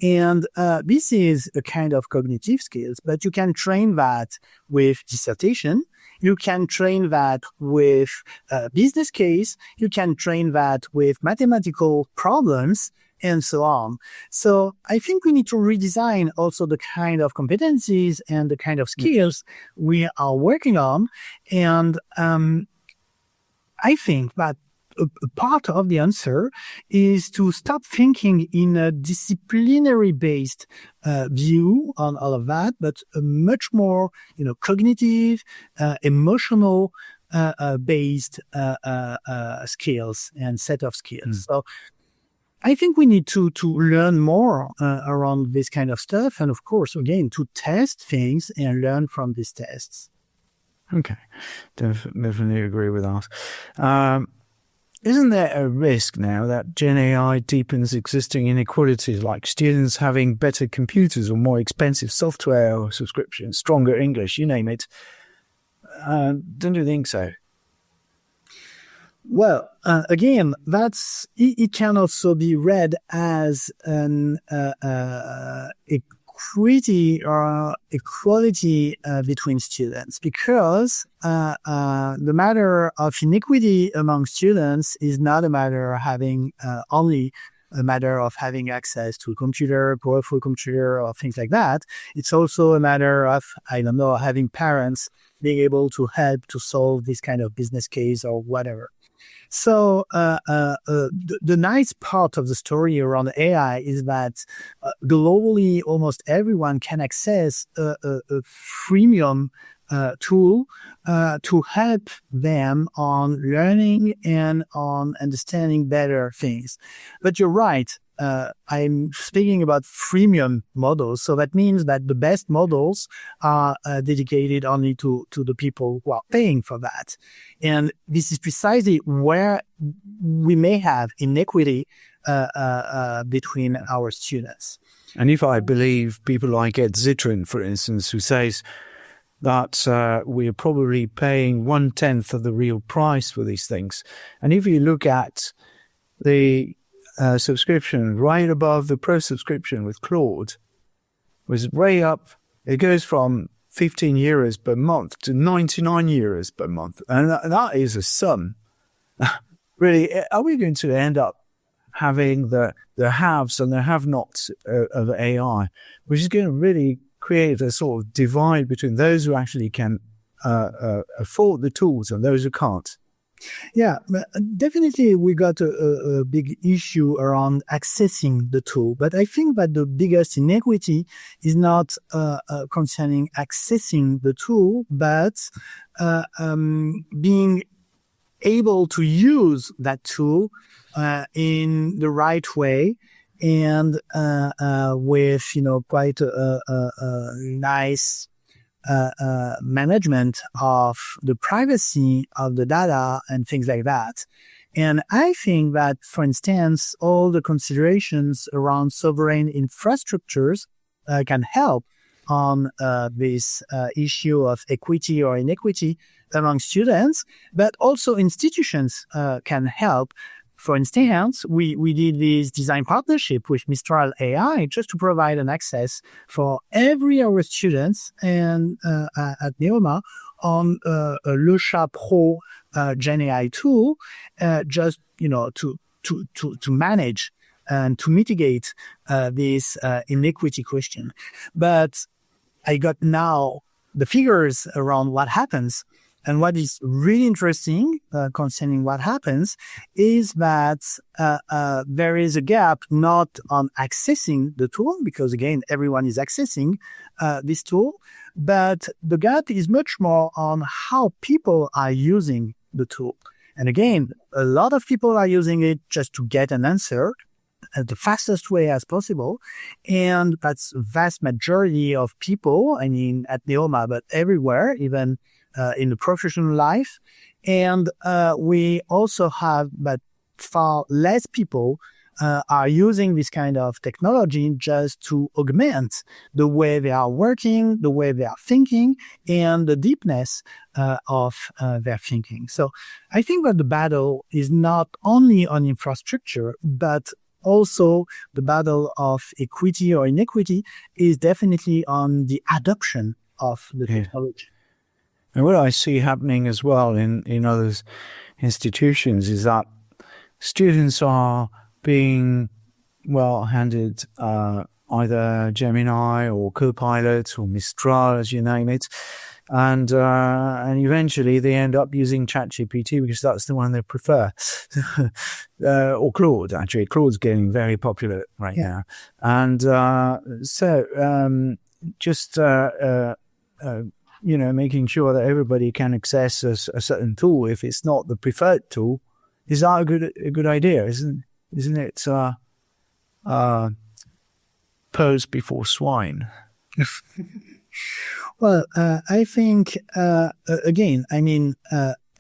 And this is a kind of cognitive skills, but you can train that with dissertation. You can train that with a business case. You can train that with mathematical problems, and so on. So I think we need to redesign also the kind of competencies and the kind of skills we are working on. And I think that a part of the answer is to stop thinking in a disciplinary-based view on all of that, but a much more, cognitive, emotional based skills and set of skills. So I think we need to learn more around this kind of stuff, and of course, again, to test things and learn from these tests. Okay, definitely agree with that. Isn't there a risk now that Gen AI deepens existing inequalities, like students having better computers or more expensive software or subscriptions, stronger English, you name it? Don't you think so? Well, again, it can also be read as an equity or equality between students, because the matter of inequity among students is not a matter of having only a matter of having access to a computer, powerful computer, or things like that. It's also a matter of, having parents being able to help to solve this kind of business case or whatever. So the nice part of the story around AI is that globally, almost everyone can access a freemium tool to help them on learning and on understanding better things. But you're right. I'm speaking about freemium models. So that means that the best models are dedicated only to the people who are paying for that. And this is precisely where we may have inequity between our students. And if I believe people like Ed Zitron, for instance, who says that we're probably paying 1/10 of the real price for these things. And if you look at the subscription right above the pro subscription with Claude, was way up. It goes from 15 euros per month to 99 euros per month. And that is a sum. Really, are we going to end up having the haves and the have-nots of AI, which is going to really create a sort of divide between those who actually can afford the tools and those who can't? Yeah, definitely we got a big issue around accessing the tool. But I think that the biggest inequity is not concerning accessing the tool, but being able to use that tool in the right way and with, quite a nice management of the privacy of the data and things like that. And I think that, for instance, all the considerations around sovereign infrastructures can help on this issue of equity or inequity among students, but also institutions can help. For instance, we did this design partnership with Mistral AI just to provide an access for every our students and at Neoma on a Le Chat Pro Gen AI tool, just to manage and to mitigate this inequity question. But I got now the figures around what happens. And what is really interesting concerning what happens is that there is a gap not on accessing the tool, because again, everyone is accessing this tool, but the gap is much more on how people are using the tool. And again, a lot of people are using it just to get an answer the fastest way as possible. And that's a vast majority of people, I mean, at Neoma, but everywhere, even in the professional life. And we also have, but far less people are using this kind of technology just to augment the way they are working, the way they are thinking, and the deepness of their thinking. So I think that the battle is not only on infrastructure, but also the battle of equity or inequity is definitely on the adoption of the technology. And what I see happening as well in other institutions is that students are being, handed either Gemini or Copilot or Mistral, as you name it. And eventually they end up using ChatGPT because that's the one they prefer. Or Claude, actually. Claude's getting very popular right now. And making sure that everybody can access a certain tool if it's not the preferred tool, is that a good idea? Isn't it pearls before swine? Well, I think,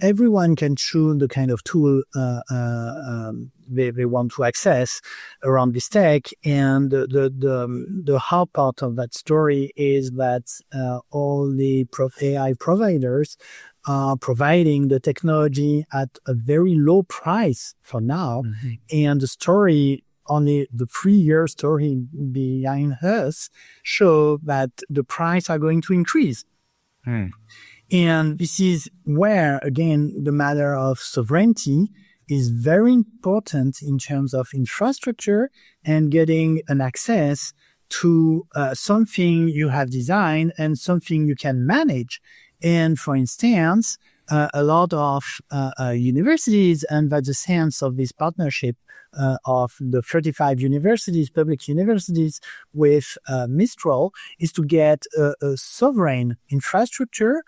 everyone can choose the kind of tool they want to access around this tech. And the hard part of that story is that all the AI providers are providing the technology at a very low price for now. And the story, only the 3-year story behind us, show that the price are going to increase. And this is where, again, the matter of sovereignty is very important in terms of infrastructure and getting an access to something you have designed and something you can manage. And for instance, a lot of universities, and that's the sense of this partnership of the 35 universities, public universities with Mistral, is to get a sovereign infrastructure,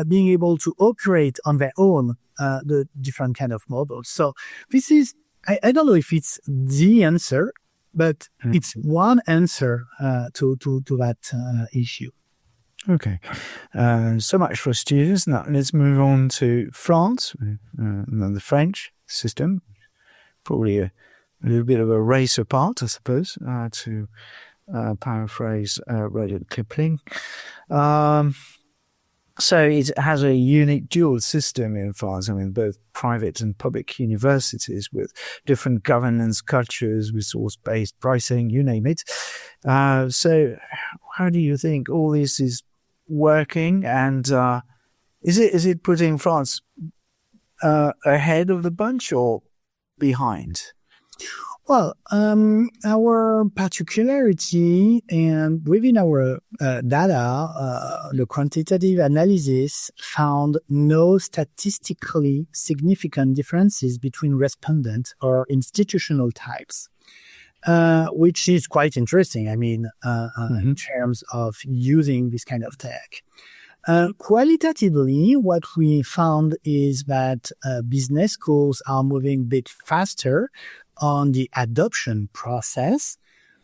being able to operate on their own the different kind of models. So this is, I don't know if it's the answer, but it's one answer to that issue. Okay. So much for students. Now let's move on to France, and the French system. Probably a little bit of a race apart, I suppose, to paraphrase Rudyard Kipling. So it has a unique dual system in France. I mean, both private and public universities with different governance cultures, resource-based pricing, you name it. So how do you think all this is working, and is it putting France ahead of the bunch or behind? Well, our particularity, and within our data, the quantitative analysis found no statistically significant differences between respondent or institutional types. Which is quite interesting, I mean, in terms of using this kind of tech. Qualitatively, what we found is that business schools are moving a bit faster on the adoption process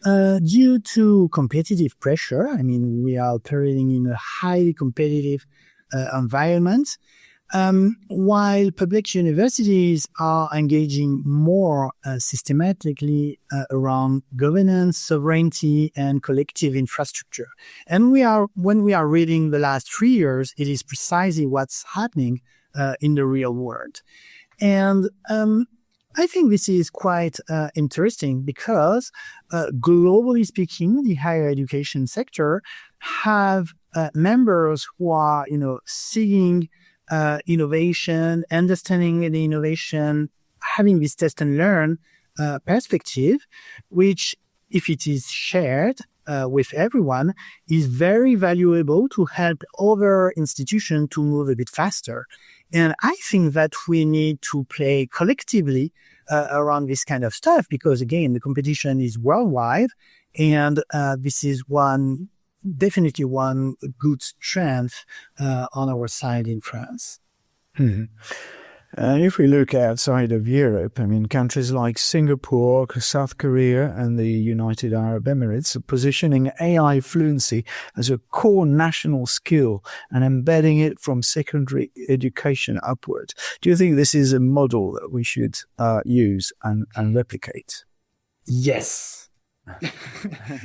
due to competitive pressure. I mean, we are operating in a highly competitive environment. While public universities are engaging more systematically around governance, sovereignty, and collective infrastructure. And when we are reading the last 3 years, it is precisely what's happening in the real world. And I think this is quite interesting because globally speaking, the higher education sector have members who are, seeing innovation, understanding the innovation, having this test and learn perspective, which, if it is shared with everyone, is very valuable to help other institutions to move a bit faster. And I think that we need to play collectively around this kind of stuff because, again, the competition is worldwide, and this is definitely one good strength on our side in France. If we look outside of Europe, I mean, countries like Singapore, South Korea, and the United Arab Emirates are positioning AI fluency as a core national skill and embedding it from secondary education upward. Do you think this is a model that we should use and replicate? Yes.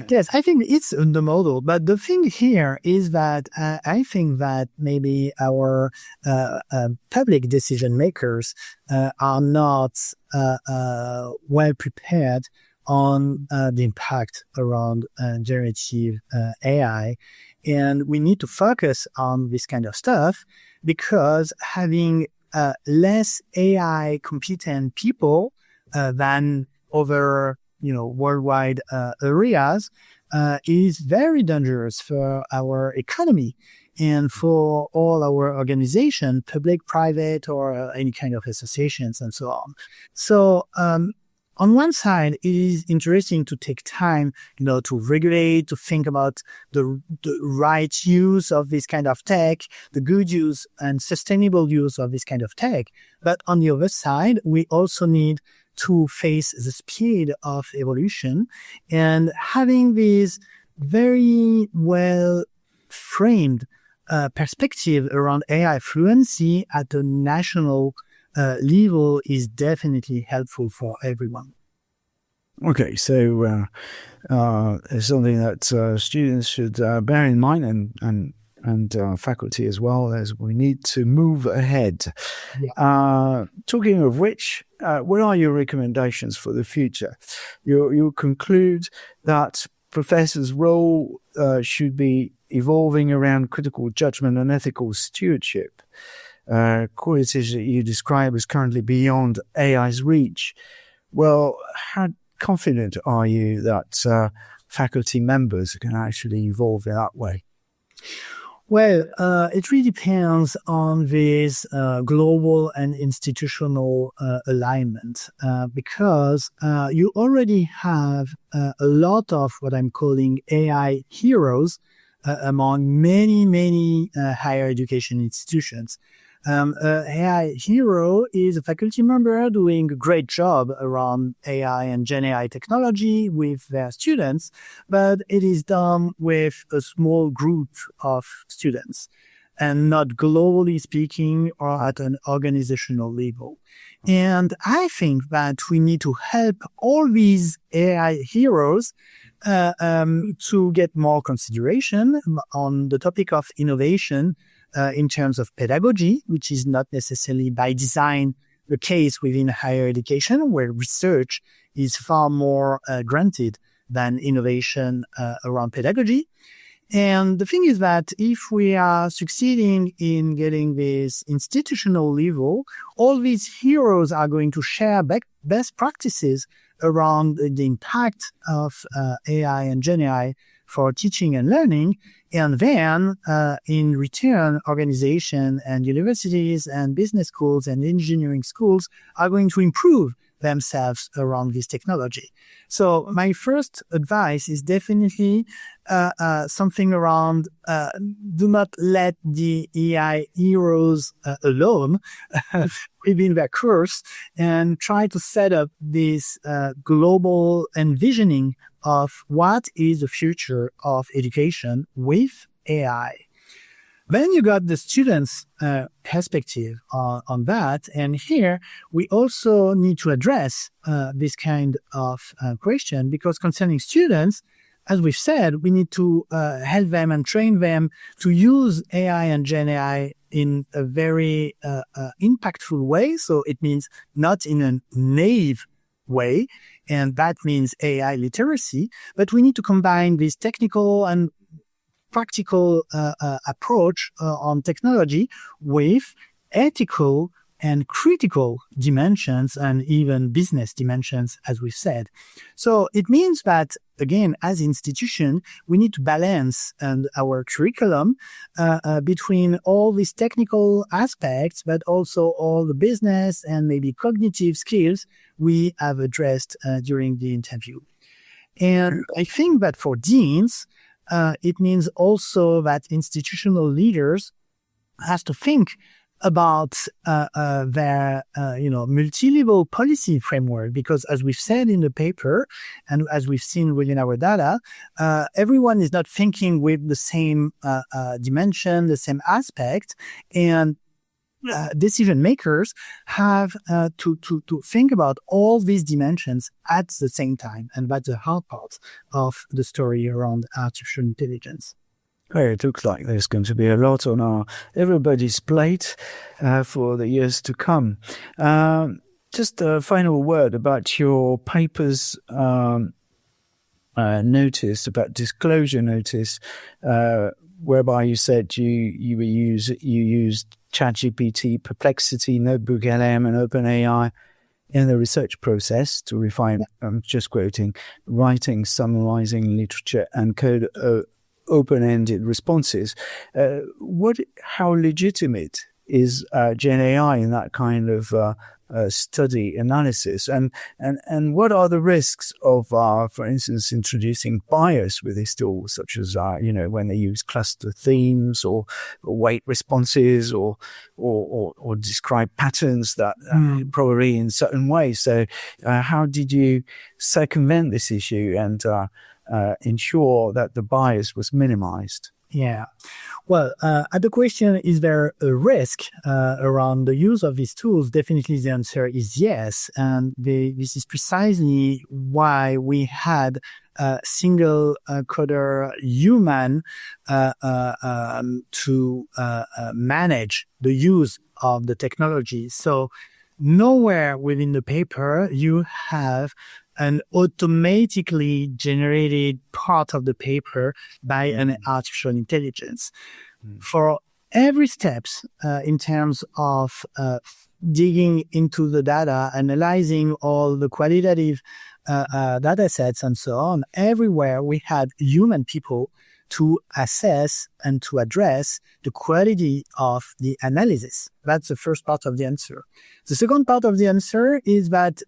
Yes, I think it's the model. But the thing here is that I think that maybe our public decision makers are not well prepared on the impact around generative AI. And we need to focus on this kind of stuff because having less AI competent people than other worldwide areas is very dangerous for our economy and for all our organization, public, private, or any kind of associations and so on. So on one side, it is interesting to take time, to regulate, to think about the right use of this kind of tech, the good use and sustainable use of this kind of tech. But on the other side, we also need to face the speed of evolution, and having these very well framed perspective around AI fluency at a national level is definitely helpful for everyone. Okay, so it's something that students should bear in mind, and faculty as well, as we need to move ahead. Yeah. Talking of which, what are your recommendations for the future? You conclude that professors' role should be evolving around critical judgment and ethical stewardship. Qualities that you describe as currently beyond AI's reach. Well, how confident are you that faculty members can actually evolve in that way? Well, it really depends on this global and institutional alignment, because you already have a lot of what I'm calling AI heroes among many higher education institutions. AI hero is a faculty member doing a great job around AI and Gen AI technology with their students, but it is done with a small group of students and not globally speaking or at an organizational level. And I think that we need to help all these AI heroes to get more consideration on the topic of innovation in terms of pedagogy, which is not necessarily by design the case within higher education, where research is far more granted than innovation around pedagogy. And the thing is that if we are succeeding in getting this institutional level, all these heroes are going to share best practices around the impact of AI and Gen AI for teaching and learning. And then, in return, organizations and universities and business schools and engineering schools are going to improve themselves around this technology. So my first advice is definitely something around do not let the AI heroes alone within their course, and try to set up this global envisioning of what is the future of education with AI. Then you got the students' perspective on that. And here we also need to address this kind of question, because concerning students, as we've said, we need to help them and train them to use AI and Gen AI in a very impactful way. So it means not in a naive way, and that means AI literacy, but we need to combine this technical and practical approach on technology with ethical and critical dimensions and even business dimensions, as we've said. So it means that, again, as an institution, we need to balance our curriculum between all these technical aspects, but also all the business and maybe cognitive skills we have addressed during the interview. And I think that for deans, it means also that institutional leaders have to think about their multi-level policy framework, because as we've said in the paper and as we've seen within our data, everyone is not thinking with the same dimension, the same aspect, and decision makers have to think about all these dimensions at the same time, and that's the hard part of the story around artificial intelligence. Well, it looks like there's going to be a lot on everybody's plate for the years to come. Just a final word about your paper's notice, about disclosure notice, whereby you said you used ChatGPT, Perplexity, Notebook LM, and OpenAI in the research process to refine, I'm just quoting, writing, summarizing literature and code open-ended responses. How legitimate is Gen AI in that kind of study analysis, and what are the risks of, for instance, introducing bias with these tools, such as when they use cluster themes or weight responses or describe patterns that probably in certain ways. So, how did you circumvent this issue and ensure that the bias was minimized? Yeah. Well, at the question, is there a risk around the use of these tools? Definitely the answer is yes. And this is precisely why we had a single coder human to manage the use of the technology. So nowhere within the paper you have an automatically generated part of the paper by an artificial intelligence. For every steps in terms of digging into the data, analyzing all the qualitative data sets and so on, everywhere we had human people to assess and to address the quality of the analysis. That's the first part of the answer. The second part of the answer is that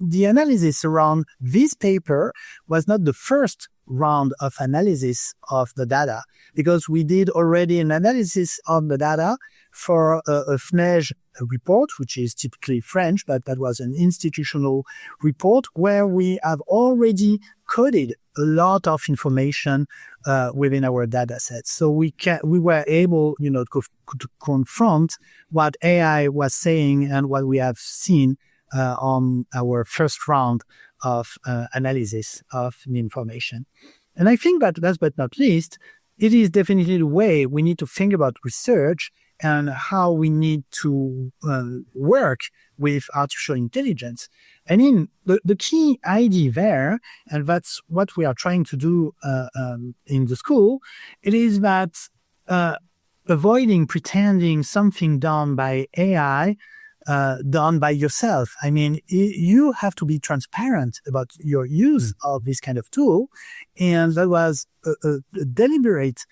the analysis around this paper was not the first round of analysis of the data, because we did already an analysis of the data for a FNEJ report, which is typically French, but that was an institutional report where we have already coded a lot of information within our data sets. So we were able, to confront what AI was saying and what we have seen on our first round of analysis of the information. And I think that last but not least, it is definitely the way we need to think about research and how we need to work with artificial intelligence. I mean, the key idea there, and that's what we are trying to do in the school, it is that avoiding pretending something done by AI done by yourself. I mean, you have to be transparent about your use of this kind of tool. And that was a deliberate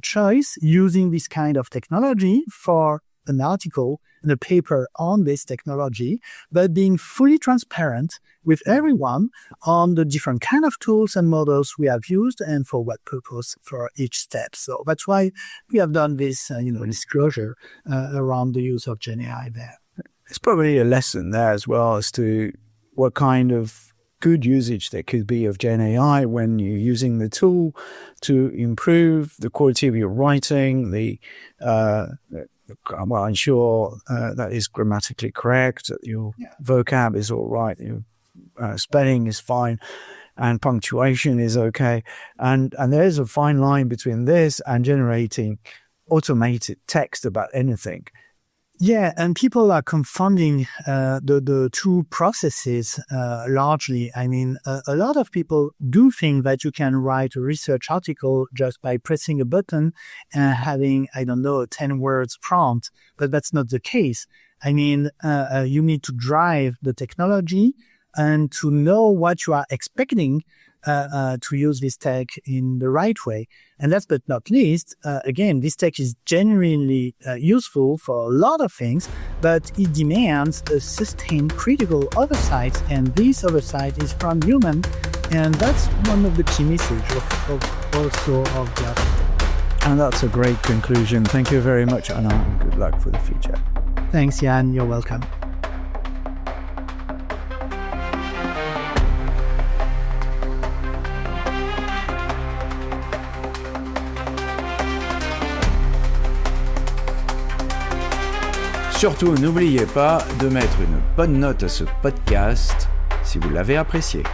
choice using this kind of technology for an article and a paper on this technology, but being fully transparent with everyone on the different kind of tools and models we have used and for what purpose for each step. So that's why we have done this, disclosure around the use of GenAI there. There's probably a lesson there as well as to what kind of good usage there could be of GenAI when you're using the tool to improve the quality of your writing, ensure that is grammatically correct, that your vocab is all right, your spelling is fine, and punctuation is okay. And there's a fine line between this and generating automated text about anything. Yeah, and people are confounding the two processes largely. I mean, a lot of people do think that you can write a research article just by pressing a button and having, a 10 words prompt, but that's not the case. I mean, you need to drive the technology and to know what you are expecting to use this tech in the right way. And last but not least, again, this tech is genuinely useful for a lot of things, but it demands a sustained critical oversight, and this oversight is from human, and that's one of the key messages of the article. And that's a great conclusion. Thank you very much, Alain, and good luck for the future. Thanks, Yann. You're welcome. Surtout, n'oubliez pas de mettre une bonne note à ce podcast si vous l'avez apprécié.